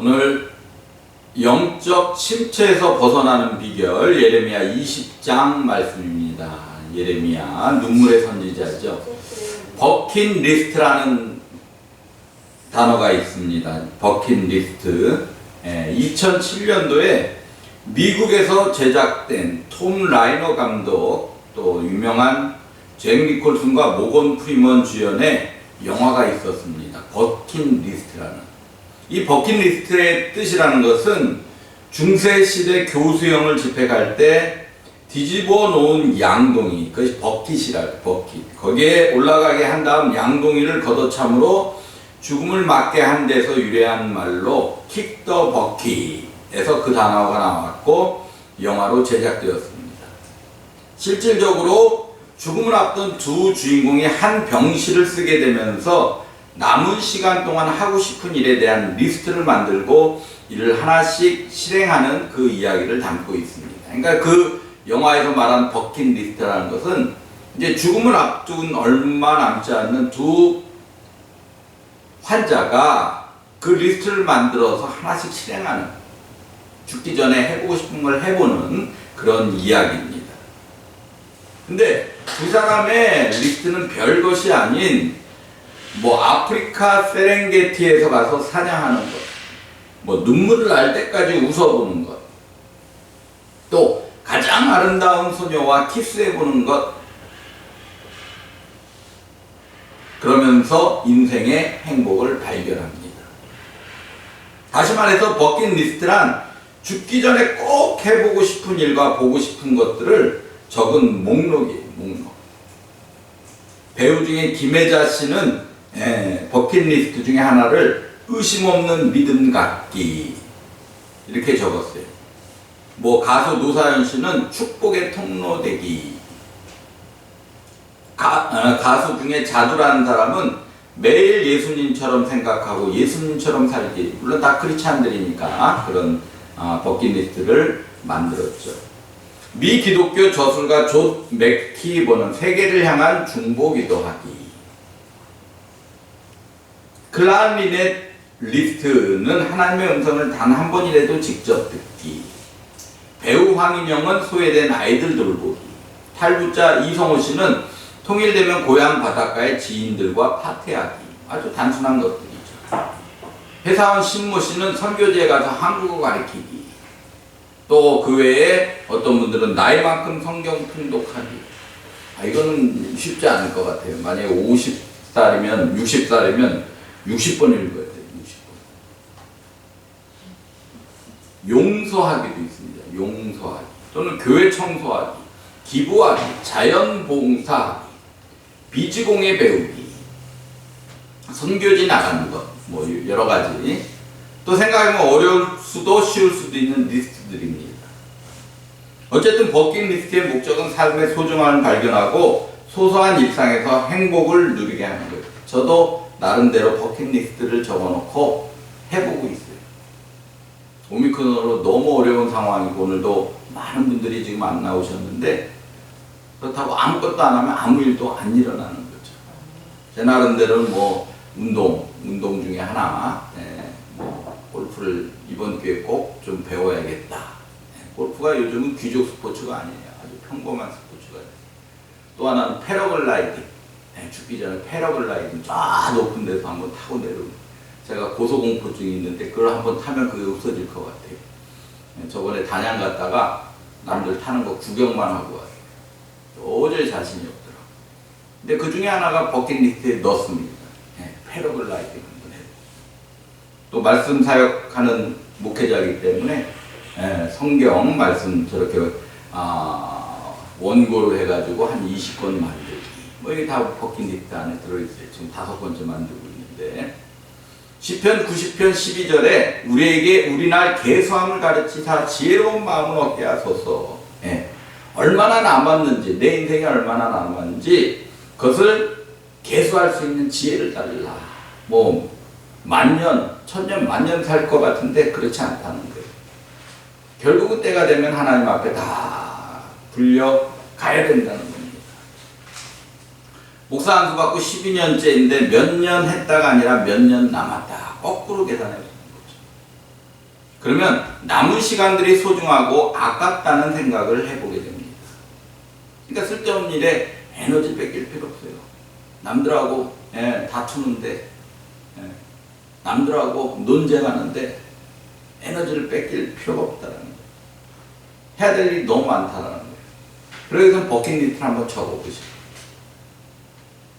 오늘 영적 침체에서 벗어나는 비결 예레미야 20장 말씀입니다. 예레미야 눈물의 선지자죠. 버킷리스트라는 단어가 있습니다. 버킷리스트. 2007년도에 미국에서 제작된 톰 라이너 감독 또 유명한 잭 니콜슨과 모건 프리먼 주연의 영화가 있었습니다. 버킷리스트라는. 이 버킷리스트의 뜻이라는 것은 중세시대 교수형을 집행할 때 뒤집어 놓은 양동이, 그것이 버킷이라고, 버킷. 거기에 올라가게 한 다음 양동이를 걷어참으로 죽음을 맞게 한 데서 유래한 말로 킥 더 버킷에서 그 단어가 나왔고 영화로 제작되었습니다. 실질적으로 죽음을 앞둔 두 주인공이 한 병실을 쓰게 되면서 남은 시간 동안 하고 싶은 일에 대한 리스트를 만들고 이를 하나씩 실행하는 그 이야기를 담고 있습니다. 그러니까 그 영화에서 말한 버킷리스트라는 것은 이제 죽음을 앞둔 얼마 남지 않는 두 환자가 그 리스트를 만들어서 하나씩 실행하는, 죽기 전에 해보고 싶은 걸 해보는 그런 이야기입니다. 근데 두 사람의 리스트는 별것이 아닌 아프리카 세렝게티에서 가서 사냥하는 것, 눈물을 날 때까지 웃어보는 것, 또 가장 아름다운 소녀와 키스해보는 것, 그러면서 인생의 행복을 발견합니다. 다시 말해서 버킷리스트란 죽기 전에 꼭 해보고 싶은 일과 보고 싶은 것들을 적은 목록이에요. 목록. 배우 중에 김혜자 씨는 버킷리스트 중에 하나를 의심 없는 믿음 갖기 이렇게 적었어요. 가수 노사연 씨는 축복의 통로 되기. 가수 중에 자두라는 사람은 매일 예수님처럼 생각하고 예수님처럼 살기. 물론 다 크리스찬들이니까 그런 버킷리스트를 만들었죠. 미 기독교 저술가 존 맥키버는 세계를 향한 중보기도 하기. 클라리넷 리스트는 하나님의 음성을 단 한 번이라도 직접 듣기. 배우 황인영은 소외된 아이들 돌보기. 탈북자 이성호 씨는 통일되면 고향 바닷가의 지인들과 파티하기. 아주 단순한 것들이죠. 회사원 신모 씨는 선교지에 가서 한국어 가르치기. 또 그 외에 어떤 분들은 나이만큼 성경 통독하기. 이거는 쉽지 않을 것 같아요. 만약에 50살이면 60살이면 60번 읽어야 돼요. 60번. 용서하기도 있습니다. 용서하기. 또는 교회 청소하기, 기부하기, 자연봉사하기, 비지공예 배우기, 선교지 나가는 것, 여러 가지. 또 생각해보면 어려울 수도 쉬울 수도 있는 리스트들입니다. 어쨌든 버킷리스트의 목적은 삶의 소중함을 발견하고 소소한 일상에서 행복을 누리게 하는 거예요. 저도 나름대로 버킷리스트를 적어놓고 해보고 있어요. 오미크론으로 너무 어려운 상황이고 오늘도 많은 분들이 지금 안 나오셨는데 그렇다고 아무것도 안 하면 아무 일도 안 일어나는 거죠. 제 나름대로는 운동 중에 하나, 골프를 이번 기회에 꼭 좀 배워야겠다. 골프가 요즘은 귀족 스포츠가 아니에요. 아주 평범한 스포츠가 돼요. 또 하나는 패러글라이딩. 죽기 전에 패러글라이딩 쫙 높은 데서 한번 타고 내려오는. 제가 고소공포증이 있는데 그걸 한번 타면 그게 없어질 것 같아요. 저번에 단양 갔다가 남들 타는 거 구경만 하고 왔어요. 도저히 자신이 없더라고요. 근데 그 중에 하나가 버킷리스트에 넣습니다. 패러글라이딩 한번 해요. 또 말씀 사역하는 목회자이기 때문에 성경 말씀 저렇게 원고를 해가지고 한 20권 만들기. 이게 다 버킷리스트 안에 들어있어요. 지금 5번째 만들고 있는데. 시편 90편 12절에 우리에게 우리날 계수함을 가르치사 지혜로운 마음을 얻게 하소서. 얼마나 남았는지, 내 인생이 얼마나 남았는지 그것을 계수할 수 있는 지혜를 달라. 만년, 천년, 만년 살 것 같은데 그렇지 않다는 거예요. 결국은 때가 되면 하나님 앞에 다 불려가야 된다는 겁니다. 목사 안수 받고 12년째인데 몇 년 했다가 아니라 몇 년 남았다. 거꾸로 계산해 보는 거죠. 그러면 남은 시간들이 소중하고 아깝다는 생각을 해보게 됩니다. 그러니까 쓸데없는 일에 에너지 뺏길 필요 없어요. 남들하고 다투는데, 남들하고 논쟁하는데 에너지를 뺏길 필요가 없다는 거예요. 해야 될 일이 너무 많다는 거예요. 그래서 버킷리스트를 한번 적어보시고,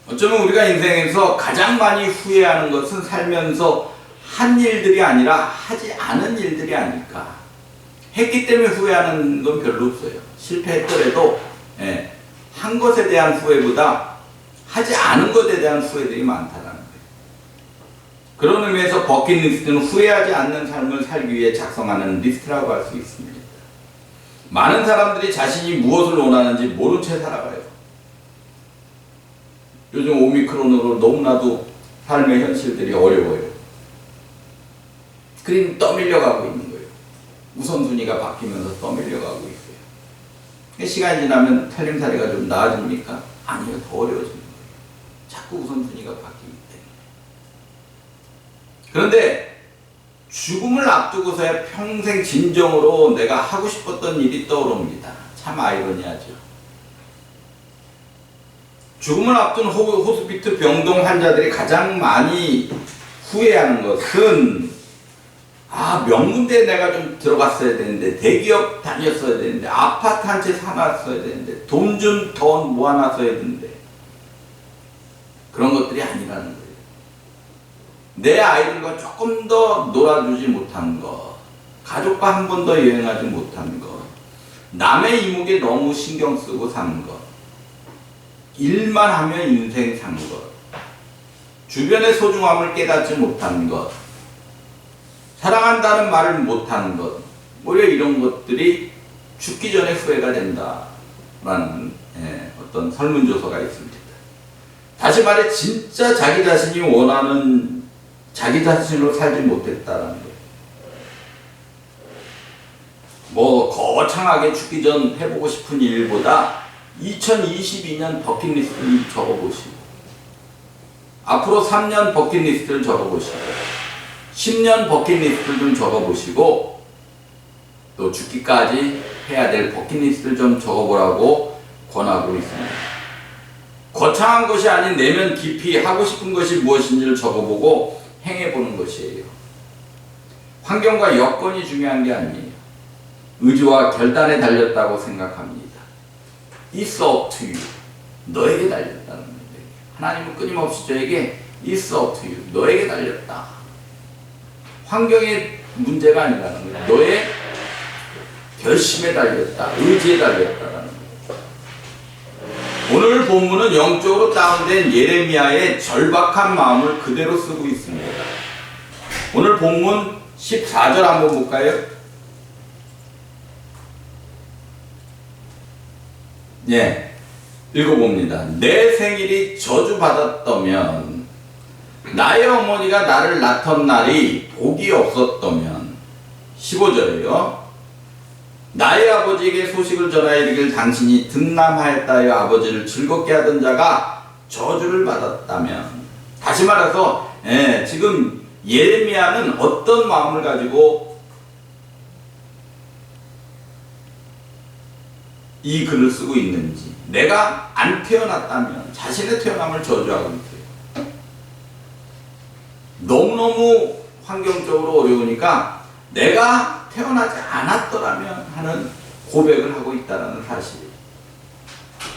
어쩌면 우리가 인생에서 가장 많이 후회하는 것은 살면서 한 일들이 아니라 하지 않은 일들이 아닐까. 했기 때문에 후회하는 건 별로 없어요. 실패했더라도 한 것에 대한 후회보다 하지 않은 것에 대한 후회들이 많다는 거예요. 그런 의미에서 버킷리스트는 후회하지 않는 삶을 살기 위해 작성하는 리스트라고 할 수 있습니다. 많은 사람들이 자신이 무엇을 원하는지 모른 채 살아가요. 요즘 오미크론으로 너무나도 삶의 현실들이 어려워요. 그림 떠밀려가고 있는 거예요. 우선순위가 바뀌면서 떠밀려가고 있어요. 시간이 지나면 살림살이가 좀 나아집니까? 아니요, 더 어려워지는 거예요. 자꾸 우선순위가 바뀌기 때문에. 그런데 죽음을 앞두고서야 평생 진정으로 내가 하고 싶었던 일이 떠오릅니다. 참 아이러니하죠. 죽음을 앞둔 호스피트 병동 환자들이 가장 많이 후회하는 것은 명문대에 내가 좀 들어갔어야 되는데, 대기업 다녔어야 되는데, 아파트 한 채 사놨어야 되는데, 돈 좀 더 모아놨어야 되는데, 그런 것들이 아니라는 거예요. 내 아이들과 조금 더 놀아주지 못한 것, 가족과 한 번 더 여행하지 못한 것, 남의 이목에 너무 신경 쓰고 사는 것, 일만 하며 인생 산 것, 주변의 소중함을 깨닫지 못한 것, 사랑한다는 말을 못하는 것, 오히려 이런 것들이 죽기 전에 후회가 된다라는 어떤 설문조사가 있습니다. 다시 말해 진짜 자기 자신이 원하는 자기 자신으로 살지 못했다라는 거예요. 뭐 거창하게 죽기 전 해보고 싶은 일보다 2022년 버킷리스트를 적어보시고, 앞으로 3년 버킷리스트를 적어보시고, 10년 버킷리스트를 좀 적어보시고, 또 죽기까지 해야 될 버킷리스트를 좀 적어보라고 권하고 있습니다. 거창한 것이 아닌 내면 깊이 하고 싶은 것이 무엇인지를 적어보고 행해보는 것이에요. 환경과 여건이 중요한 게 아니에요. 의지와 결단에 달렸다고 생각합니다. It's up to you. 너에게 달렸다는 거예요. 하나님은 끊임없이 저에게 It's up to you. 너에게 달렸다. 환경의 문제가 아니라는 거예요. 너의 결심에 달렸다. 의지에 달렸다라는 거예요. 오늘 본문은 영적으로 다운된 예레미야의 절박한 마음을 그대로 쓰고 있습니다. 오늘 본문 14절 한번 볼까요? 읽어봅니다. 내 생일이 저주받았다면, 나의 어머니가 나를 낳던 날이 복이 없었다면, 15절이요. 나의 아버지에게 소식을 전하여 이르길 당신이 든남하였다여 아버지를 즐겁게 하던 자가 저주를 받았다면. 다시 말해서 지금 예레미야는 어떤 마음을 가지고 이 글을 쓰고 있는지, 내가 안 태어났다면 자신의 태어남을 저주하고 있어요. 너무너무 환경적으로 어려우니까 내가 태어나지 않았더라면 하는 고백을 하고 있다는 사실이에요.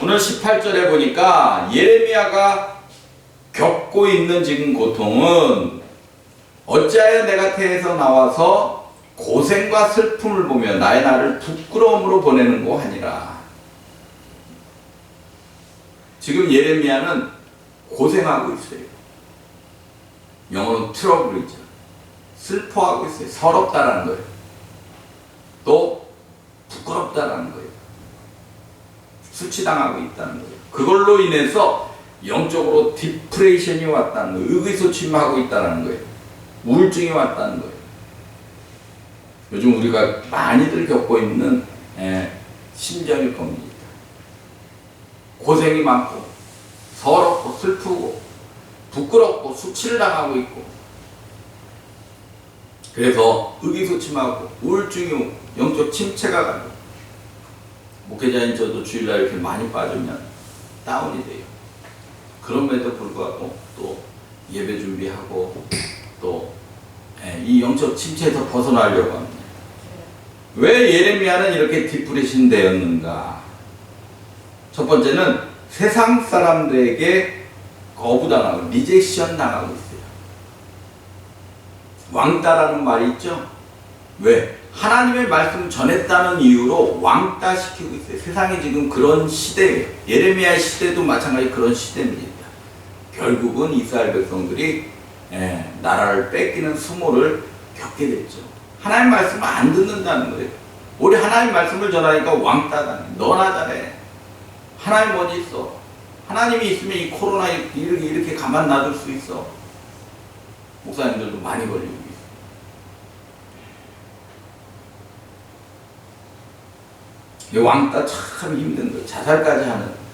오늘 18절에 보니까 예레미야가 겪고 있는 지금 고통은 어찌하여 내가 태에서 나와서 고생과 슬픔을 보며 나의 날을 부끄러움으로 보내는고 하니라. 지금 예레미야는 고생하고 있어요. 영어로 트러블이죠. 슬퍼하고 있어요. 서럽다라는 거예요. 또 부끄럽다라는 거예요. 수치당하고 있다는 거예요. 그걸로 인해서 영적으로 디프레이션이 왔다는 거예요. 의기소침하고 있다는 거예요. 우울증이 왔다는 거예요. 요즘 우리가 많이들 겪고 있는 심정일 겁니다. 고생이 많고 서럽고 슬프고 부끄럽고 수치를 당하고 있고, 그래서 의기소침하고 우울증이 오고 영적 침체가 가고, 목회자인 저도 주일날 이렇게 많이 빠지면 다운이 돼요. 그럼에도 불구하고 또 예배 준비하고 또 이 영적 침체에서 벗어나려고 합니다. 왜 예레미야는 이렇게 디프레션 되었는가? 첫 번째는 세상 사람들에게 거부당하고 리젝션 당하고 있어요. 왕따라는 말이 있죠? 왜? 하나님의 말씀을 전했다는 이유로 왕따시키고 있어요. 세상이 지금 그런 시대예요. 예레미야의 시대도 마찬가지 그런 시대입니다. 결국은 이스라엘 백성들이 나라를 뺏기는 수모를 겪게 됐죠. 하나님 말씀을 안 듣는다는 거예요. 우리 하나님 말씀을 전하니까 왕따다네. 너나 잘해. 하나님 어디 있어? 하나님이 있으면 이 코로나 이렇게 가만 놔둘 수 있어. 목사님들도 많이 걸리고 있어요. 이 왕따 참 힘든 거예요. 자살까지 하는.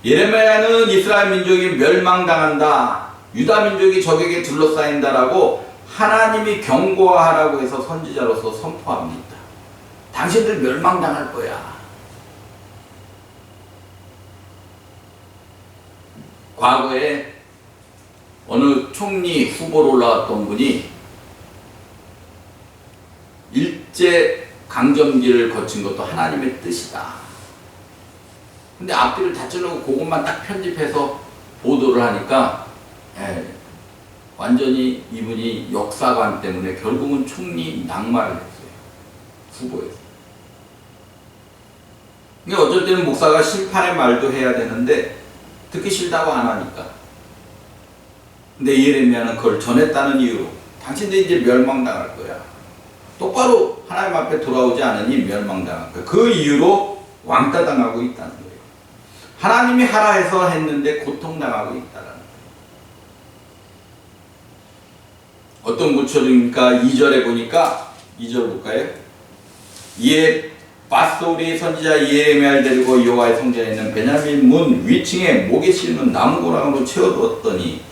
예레미야는 이스라엘 민족이 멸망당한다, 유다 민족이 적에게 둘러싸인다라고 하나님이 경고하라고 해서 선지자로서 선포합니다. 당신들 멸망당할 거야. 과거에 어느 총리 후보로 올라왔던 분이 일제 강점기를 거친 것도 하나님의 뜻이다. 근데 앞뒤를 다 찌르고 그것만 딱 편집해서 보도를 하니까 완전히 이분이 역사관 때문에 결국은 총리 낙마를 했어요. 후보에서. 그러니까 어쩔 때는 목사가 심판의 말도 해야 되는데 듣기 싫다고 안 하니까. 근데 예레미야는 그걸 전했다는 이유로 당신들 이제 멸망당할 거야. 똑바로 하나님 앞에 돌아오지 않으니 멸망당할 거야. 그 이유로 왕따당하고 있다는 거예요. 하나님이 하라 해서 했는데 고통당하고 있다는 거예요. 어떤 구절입니까? 2절에 보니까 2절 볼까요? 이에 밧소리 선지자 예레미야를 데리고 여호와의 성전에 있는 베냐민 문 위층에 목에 씌우는 나무고랑으로 채워두었더니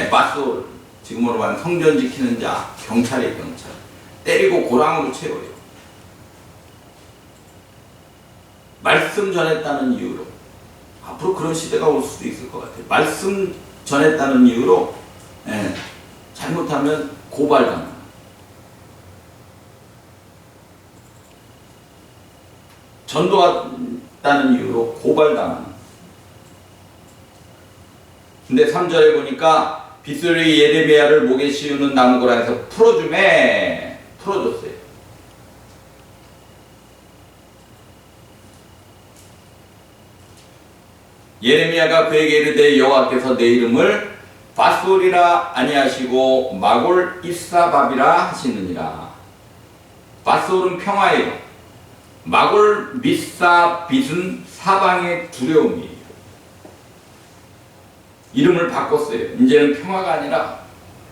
밧소, 지금으로 말하면 성전 지키는 자, 경찰의 경찰, 때리고 고랑으로 채워요. 말씀 전했다는 이유로. 앞으로 그런 시대가 올 수도 있을 것 같아요. 말씀 전했다는 이유로 잘못하면 고발당합니다. 전도했다는 이유로 고발당하는. 근데 3절에 보니까 빗소리 예레미야를 목에 씌우는 나무고랑에서 풀어줬어요. 예레미야가 그에게 이르되 여호와께서 내 이름을 밧솔이라 아니하시고 마골 이사밥이라 하시느니라. 밧솔은 평화예요. 마골 미사빗은 사방의 두려움이에요. 이름을 바꿨어요. 이제는 평화가 아니라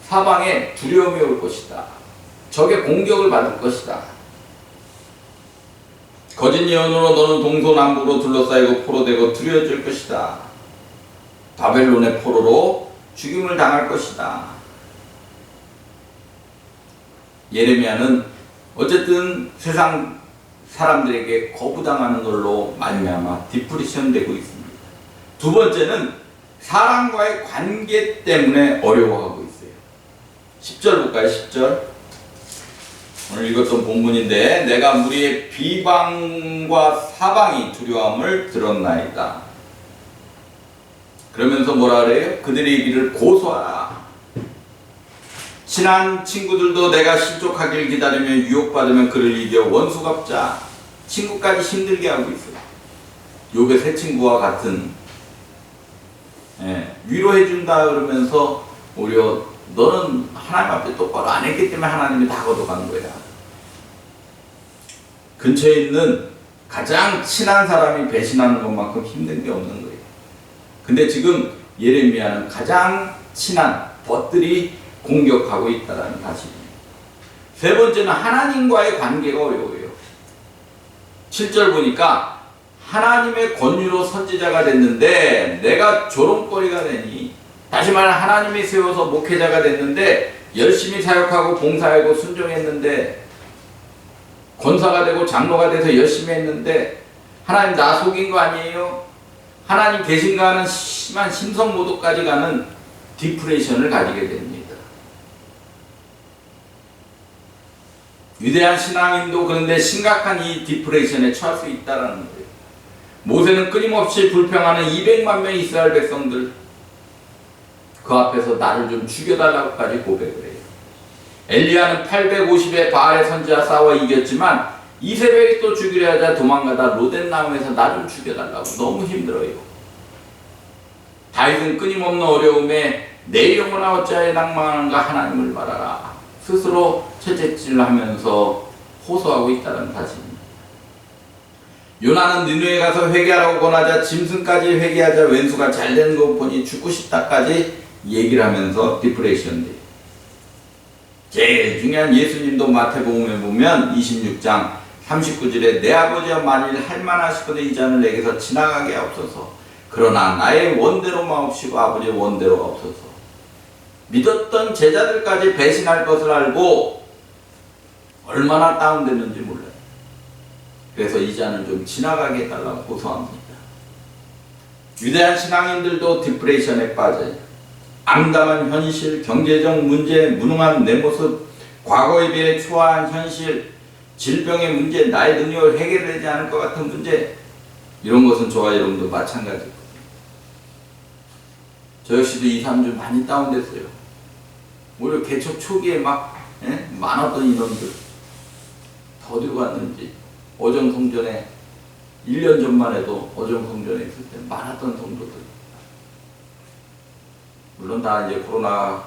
사방에 두려움이 올 것이다. 적의 공격을 받을 것이다. 거짓 예언으로 너는 동서남북으로 둘러싸이고 포로되고 두려워질 것이다. 바벨론의 포로로 죽임을 당할 것이다. 예레미야는 어쨌든 세상 사람들에게 거부당하는 걸로 말미암아 디프레션 되고 있습니다. 두 번째는 사람과의 관계 때문에 어려워하고 있어요. 10절 볼까요? 10절. 오늘 읽었던 본문인데 내가 무리의 비방과 사방이 두려움을 들었나이다. 그러면서 뭐라 그래요? 그들의 길을 고소하라. 친한 친구들도 내가 실족하길 기다리며 유혹받으면 그를 이겨 원수 갚자. 친구까지 힘들게 하고 있어요. 욥의 새 친구와 같은 위로해준다 그러면서 오히려 너는 하나님 앞에 똑바로 안 했기 때문에 하나님이 다 걷어간 거야. 근처에 있는 가장 친한 사람이 배신하는 것만큼 힘든 게 없는 거예요. 근데 지금 예레미야는 가장 친한 벗들이 공격하고 있다는 사실입니다. 세 번째는 하나님과의 관계가 어려워요. 7절 보니까 하나님의 권유로 선지자가 됐는데 내가 조롱거리가 되니 다시 말해 하나님이 세워서 목회자가 됐는데 열심히 사역하고 봉사하고 순종했는데 권사가 되고 장로가 돼서 열심히 했는데 하나님 나 속인 거 아니에요? 하나님 계신가 하는 심한 심성모독까지 가는 디프레션을 가지게 됩니다. 위대한 신앙인도 그런데 심각한 이 디프레션에 처할 수 있다는 거예요. 모세는 끊임없이 불평하는 200만 명의 이스라엘 백성들 그 앞에서 나를 좀 죽여달라고까지 고백을 해요. 엘리야는 850의 바알의 선지자 싸워 이겼지만 이세벨이 또 죽이려 하자 도망가다 로덴나무에서 나 좀 죽여달라고 너무 힘들어요. 다윗은 끊임없는 어려움에 내 영혼아 어찌하여 낭망하는가 하나님을 말하라 스스로 채찍질하면서 호소하고 있다는 사실입니다. 요나는 니느웨에 가서 회개하라고 권하자 짐승까지 회개하자 왼수가 잘되는 거 보니 죽고 싶다까지 얘기를 하면서 디프레션 돼요. 제일 중요한 예수님도 마태복음에 보면 26장 39절에 내 아버지여 만일 할만하시거든 이 잔을 내게서 지나가게 하옵소서. 그러나 나의 원대로 마옵시고 아버지의 원대로가 없어서. 믿었던 제자들까지 배신할 것을 알고 얼마나 다운됐는지 몰라요. 그래서 이 잔을 좀 지나가게 해달라고 호소합니다. 위대한 신앙인들도 디프레션에 빠져요. 암담한 현실, 경제적 문제, 무능한 내 모습, 과거에 비해 초라한 현실, 질병의 문제, 나의 능력을 해결되지 않을 것 같은 문제, 이런 것은 저와 여러분도 마찬가지고 저 역시도 2, 3주 많이 다운됐어요. 오히려 개척 초기에 막 많았던 인원들 더 어디로 갔는지 어정성전에 1년 전만 해도 어정성전에 있을 때 많았던 성도들 물론 다 이제 코로나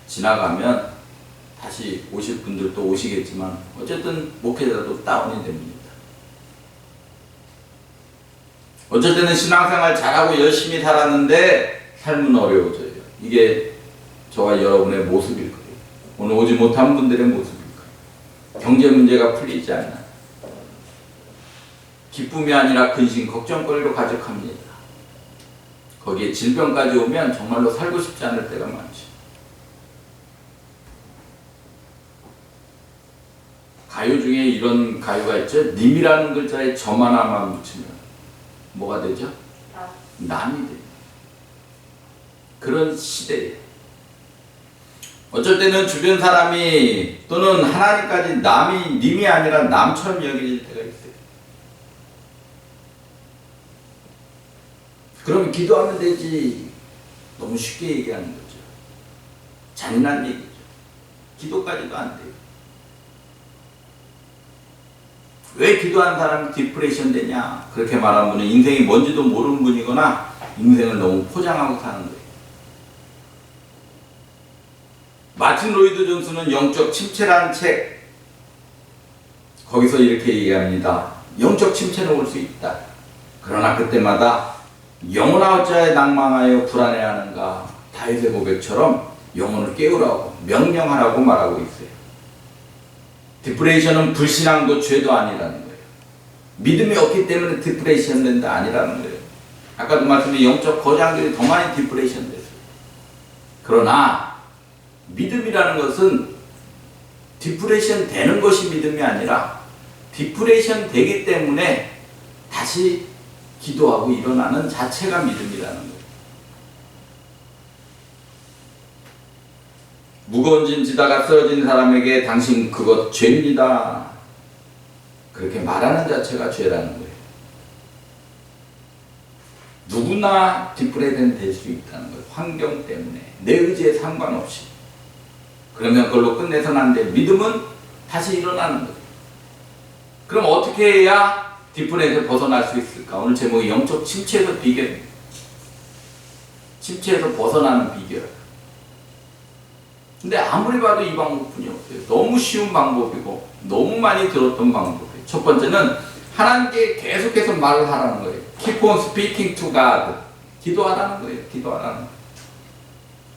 지나가면 다시 오실 분들도 오시겠지만 어쨌든 목회자도 다운이 됩니다. 어쩔 때는 신앙생활 잘하고 열심히 살았는데 삶은 어려워져요. 이게 저와 여러분의 모습일 거예요. 오늘 오지 못한 분들의 모습일 거예요. 경제 문제가 풀리지 않나. 기쁨이 아니라 근심, 걱정거리로 가득합니다. 거기에 질병까지 오면 정말로 살고 싶지 않을 때가 많죠. 가요 중에 이런 가요가 있죠. 님이라는 글자에 점 하나만 붙이면 뭐가 되죠? 남이 돼요. 그런 시대예요. 어쩔 때는 주변 사람이 또는 하나님까지 님이 아니라 남처럼 여길 때가 있어요. 그럼 기도하면 되지. 너무 쉽게 얘기하는 거죠. 잔인한 얘기죠. 기도까지도 안 돼요. 왜 기도하는 사람이 디프레션 되냐? 그렇게 말하는 분은 인생이 뭔지도 모르는 분이거나 인생을 너무 포장하고 사는 거예요. 마틴 로이드 존스는 영적 침체라는 책 거기서 이렇게 얘기합니다. 영적 침체는 올 수 있다. 그러나 그때마다 영혼아 어찌하여 낭망하여 불안해하는가 다윗의 고백처럼 영혼을 깨우라고 명령하라고 말하고 있어요. 디프레이션은 불신앙도 죄도 아니라는 거예요. 믿음이 없기 때문에 디프레이션 된다 아니라는 거예요. 아까도 말씀드린 영적 거장들이 더 많이 디프레이션 됐어요. 그러나 믿음이라는 것은 디프레이션 되는 것이 믿음이 아니라 디프레이션 되기 때문에 다시 기도하고 일어나는 자체가 믿음이라는 거예요. 무거운 짐 지다가 쓰러진 사람에게 당신 그것 죄입니다. 그렇게 말하는 자체가 죄라는 거예요. 누구나 디프레션 될 수 있다는 거예요. 환경 때문에 내 의지에 상관없이. 그러면 그걸로 끝내서는 안 돼. 믿음은 다시 일어나는 거예요. 그럼 어떻게 해야 디프레션에서 벗어날 수 있을까? 오늘 제목이 영적 침체에서 비결입니다. 침체에서 벗어나는 비결. 근데 아무리 봐도 이 방법뿐이 없어요. 너무 쉬운 방법이고 너무 많이 들었던 방법이에요. 첫 번째는 하나님께 계속해서 말을 하라는 거예요. Keep on speaking to God. 기도하라는 거예요. 기도하라는 거예요.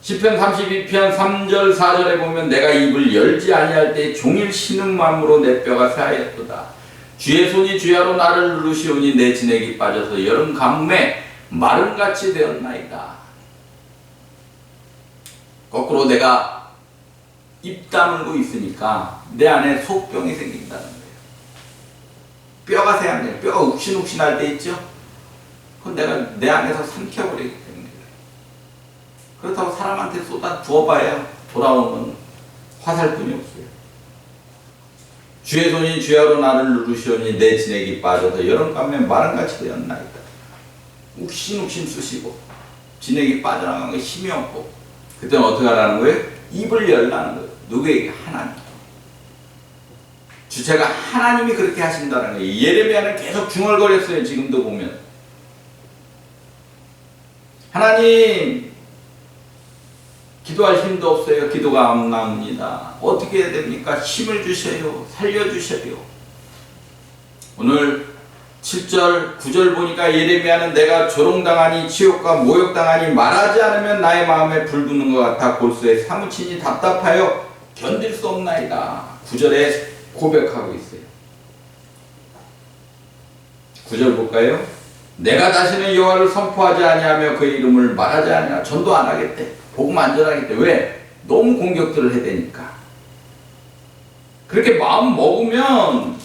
시편 32편 3절 4절에 보면 내가 입을 열지 아니할 때 종일 쉬는 마음으로 내 뼈가 쇠하였도다. 주의 손이 주야로 나를 누르시오니 내 진액이 빠져서 여름 가뭄에 마름같이 되었나이다. 거꾸로 내가 입 다물고 있으니까 내 안에 속병이 생긴다는 거예요. 뼈가 새하면 뼈가 욱신욱신할 때 있죠? 그건 내가 내 안에서 삼켜버리기 때문에 그렇다고 사람한테 쏟아 부어봐야 돌아오는 화살뿐이 없어요. 주의 손이 주야로 나를 누르시오니 내 진액이 빠져서 여름밤에 마른같이 되었나이다. 욱신욱신 쑤시고 진액이 빠져나가는 게 힘이 없고 그때는 어떻게 하라는 거예요? 입을 열라는 거예요. 누구에게? 하나님. 주체가 하나님이 그렇게 하신다는 거예요. 예레미야는 계속 중얼거렸어요. 지금도 보면 하나님 기도할 힘도 없어요. 기도가 안 나옵니다. 어떻게 해야 됩니까? 힘을 주셔요. 살려주셔요. 오늘 7절 9절 보니까 예레미야는 내가 조롱당하니 치욕과 모욕당하니 말하지 않으면 나의 마음에 불 붙는 것 같아 골수에 사무치니 답답하여 견딜 수 없나이다. 9절에 고백하고 있어요. 9절 볼까요? 내가 다시는 여호와를 선포하지 아니하며 그의 이름을 말하지 아니하며 전도 안 하겠대. 복음 안 전하겠대. 왜? 너무 공격들을 해대니까. 그렇게 마음 먹으면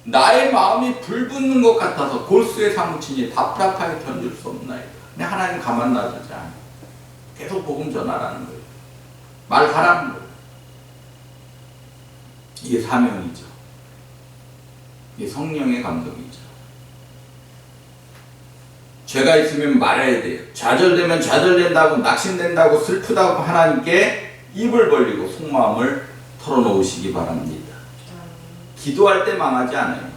나의 마음이 불붙는 것 같아서 골수에 사무치니 답답하게 견딜 수 없나이다. 근데 하나님 가만 놔두지 않아요. 계속 복음 전하라는 거예요. 말하라는 거예요. 이게 사명이죠. 이게 성령의 감동이죠. 죄가 있으면 말해야 돼요. 좌절되면 좌절된다고 낙심된다고 슬프다고 하나님께 입을 벌리고 속마음을 털어놓으시기 바랍니다. 기도할 때 망하지 않아요.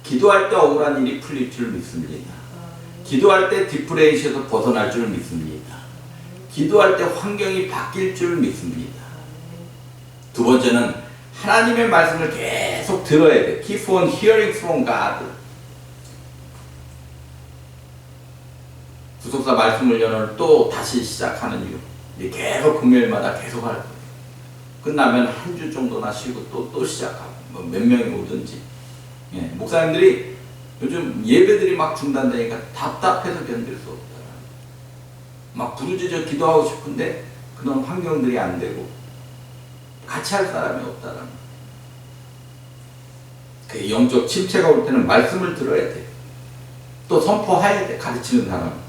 기도할 때 억울한 일이 풀릴 줄 믿습니다. 기도할 때 디프레이션에서 벗어날 줄 믿습니다. 기도할 때 환경이 바뀔 줄 믿습니다. 두 번째는 하나님의 말씀을 계속 들어야 돼. Keep on hearing from God. 구속사 말씀을 연을 또 다시 시작하는 이유. 계속 금요일마다 계속 할 거예요. 끝나면 한 주 정도나 쉬고 또 시작하고 뭐 몇 명이 오든지. 예, 목사님들이 요즘 예배들이 막 중단되니까 답답해서 견딜 수 없다. 막 부르짖어 기도하고 싶은데 그런 환경들이 안 되고 같이 할 사람이 없다라는. 그 영적 침체가 올 때는 말씀을 들어야 돼. 또 선포해야 돼. 가르치는 사람.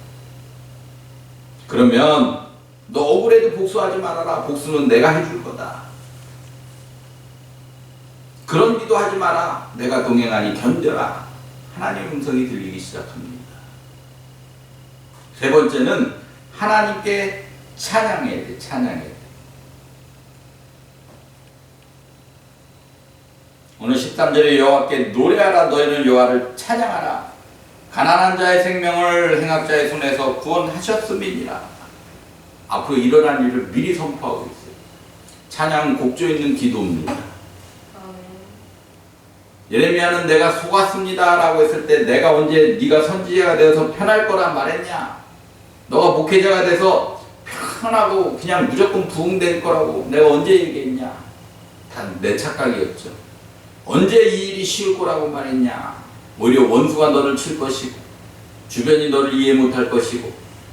그러면 너 억울해도 복수하지 말아라. 복수는 내가 해줄 거다. 그런 기도하지 마라. 내가 동행하니 견뎌라. 하나님의 음성이 들리기 시작합니다. 세 번째는 하나님께 찬양해야 돼. 찬양해야 돼. 오늘 13절에 여호와께 노래하라. 너희는 여호와를 찬양하라. 가난한 자의 생명을 행악자의 손에서 구원하셨음이니라. 앞으로 일어날 일을 미리 선포하고 있어요. 찬양 곡조 있는 기도입니다. 예레미야는 내가 속았습니다 라고 했을 때 내가 언제 네가 선지자가 되어서 편할 거란 말했냐? 너가 목회자가 돼서 편하고 그냥 무조건 부흥될 거라고 내가 언제 얘기했냐? 다 내 착각이었죠. 언제 이 일이 쉬울 거라고 말했냐? 오히려 원수가 너를 칠 것이고 주변이 너를 이해 못할 것이고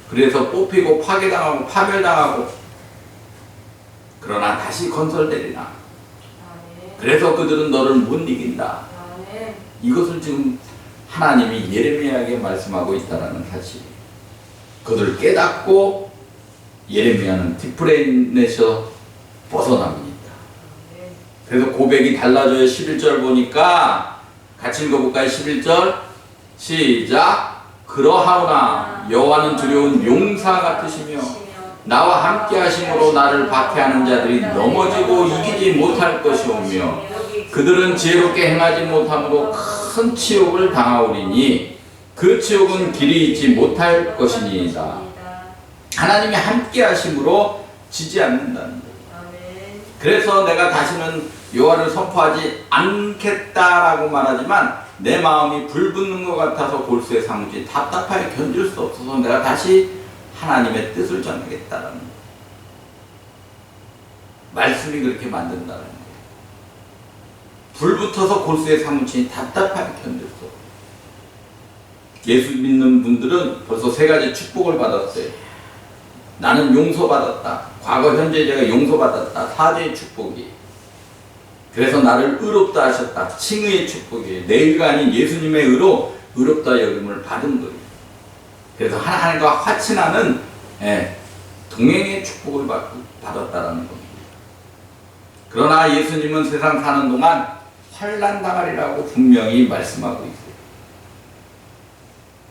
그래서 뽑히고 파괴당하고 파멸당하고 그러나 다시 건설되리라. 그래서 그들은 너를 못 이긴다. 이것을 지금 하나님이 예레미야에게 말씀하고 있다는 사실. 그들을 깨닫고 예레미야는 디프레인에서 벗어납니다. 그래서 고백이 달라져요. 11절 보니까 같이 읽어볼까요? 11절 시작. 그러하오나 여호와는 두려운 용사 같으시며 나와 함께 하심으로 나를 박해하는 자들이 넘어지고 이기지 못할 것이오며 그들은 지혜롭게 행하지 못함으로 큰 치욕을 당하오리니 그 치욕은 길이 있지 못할 것이니이다. 하나님이 함께 하심으로 지지 않는다는 거예요. 그래서 내가 다시는 여호와를 선포하지 않겠다라고 말하지만 내 마음이 불붙는 것 같아서 골수에 사무치 답답하게 견딜 수 없어서 내가 다시 하나님의 뜻을 전하겠다라는 거예요. 말씀이 그렇게 만든다는 거예요. 불붙어서 골수에 사무치니 답답하게 견딜 수 없어요. 예수 믿는 분들은 벌써 세 가지 축복을 받았어요. 나는 용서받았다. 과거 현재 제가 용서받았다. 사죄의 축복이. 그래서 나를 의롭다 하셨다. 칭의의 축복이. 내 의가 아닌 예수님의 의로 의롭다 여김을 받은 거예요. 그래서 하나님과 화친하는 동행의 축복을 받았다라는 겁니다. 그러나 예수님은 세상 사는 동안 환난 당하리라고 분명히 말씀하고 있어요.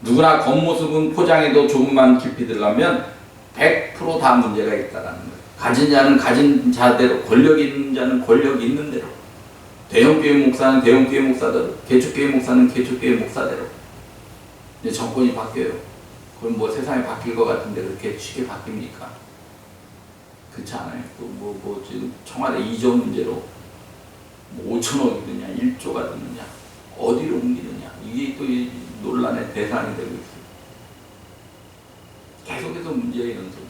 누구나 겉모습은 포장해도 조금만 깊이 들어가면 100% 문제가 있다라는 거예요. 가진 자는 가진 자대로, 권력 있는 자는 권력 있는 대로, 대형교회 목사는 대형교회 목사대로, 개척교회 목사는 개척교회 목사대로. 이제 정권이 바뀌어요. 그럼 뭐 세상이 바뀔 것 같은데 그렇게 쉽게 바뀝니까? 그렇지 않아요. 또 지금 청와대 이전 문제로 5천억이 드냐, 1조가 드느냐, 어디로 옮기느냐, 이게 또 논란의 대상이 되고 있어요. 계속해서 문제가 이런 소리죠.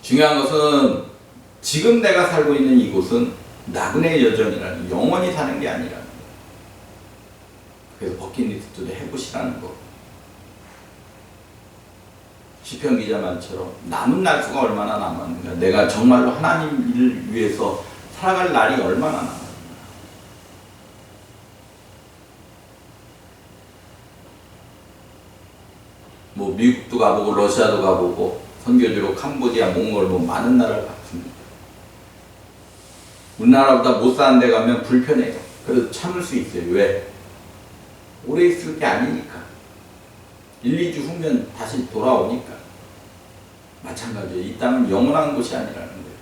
중요한 것은 지금 내가 살고 있는 이곳은 나그네 여정이라는, 영원히 사는 게 아니라는 거예요. 그래서 버킷리스트도 해보시라는 거. 시편 기자 말처럼 남은 날수가 얼마나 남았는가, 내가 정말로 하나님 일을 위해서 살아갈 날이 얼마나 남았는가. 뭐 미국도 가보고 러시아도 가보고 선교지로 캄보디아, 몽골 뭐 많은 나라를 갔습니다. 우리나라보다 못 사는 데 가면 불편해요. 그래도 참을 수 있어요. 왜? 오래 있을 게 아니니까. 1, 2주 후면 다시 돌아오니까. 마찬가지예요. 이 땅은 영원한 곳이 아니라는 거예요.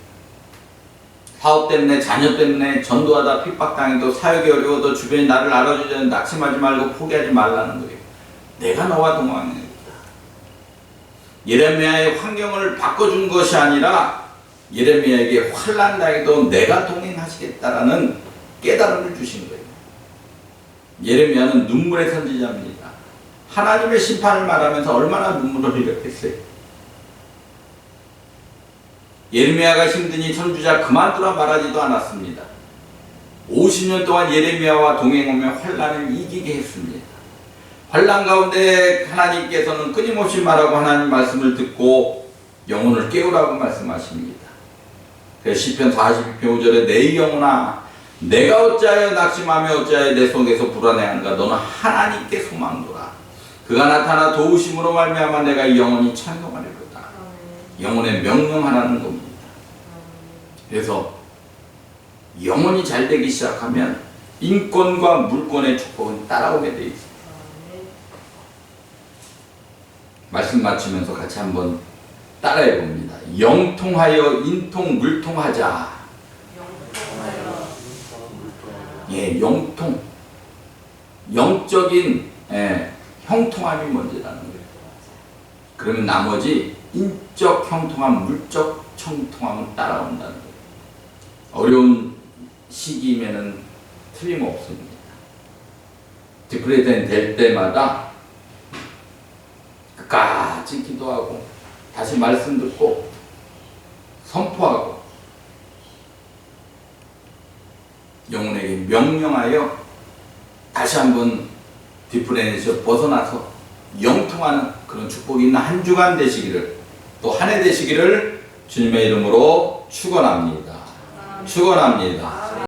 사업 때문에, 자녀 때문에 전도하다 핍박당해도, 사역이 어려워도 주변이 나를 알아주지 않는, 낙심하지 말고 포기하지 말라는 거예요. 내가 너와 동행하겠다. 예레미야의 환경을 바꿔준 것이 아니라 예레미야에게 환난 당해도 내가 동행하시겠다라는 깨달음을 주신 거예요. 예레미야는 눈물의 선지자입니다. 하나님의 심판을 말하면서 얼마나 눈물을 흘렸겠어요. 예레미야가 힘드니 선지자 그만두라 말하지도 않았습니다. 50년 동안 예레미야와 동행하며 환난을 이기게 했습니다. 환난 가운데 하나님께서는 끊임없이 말하고 하나님 말씀을 듣고 영혼을 깨우라고 말씀하십니다. 그래서 시편 42편 5절에 내 영혼아, 내가 어찌하여 낙심하며 어찌하여 내 속에서 불안해하는가. 너는 하나님께 소망둬라. 그가 나타나 도우심으로 말미암아 내가 영원히 찬송하리로다. 영혼에 명령하라는 겁니다. 그래서 영혼이 잘 되기 시작하면 인권과 물권의 축복은 따라오게 돼 있습니다. 말씀 마치면서 같이 한번 따라해 봅니다. 영통하여 인통 물통하자. 예, 영통. 영적인 형통함이 먼저라는 거예요. 그러면 나머지 인적 형통함, 물적 형통함은 따라온다는 거예요. 어려운 시기면은 틀림없습니다. 디프레션 될 때마다 끝까지 기도하고 다시 말씀 듣고 선포하고 영혼에게 명령하여 다시 한번 디프레션에서 벗어나서 영통하는 그런 축복이 있는 한 주간 되시기를, 또 한 해 되시기를 주님의 이름으로 축원합니다. 축원합니다.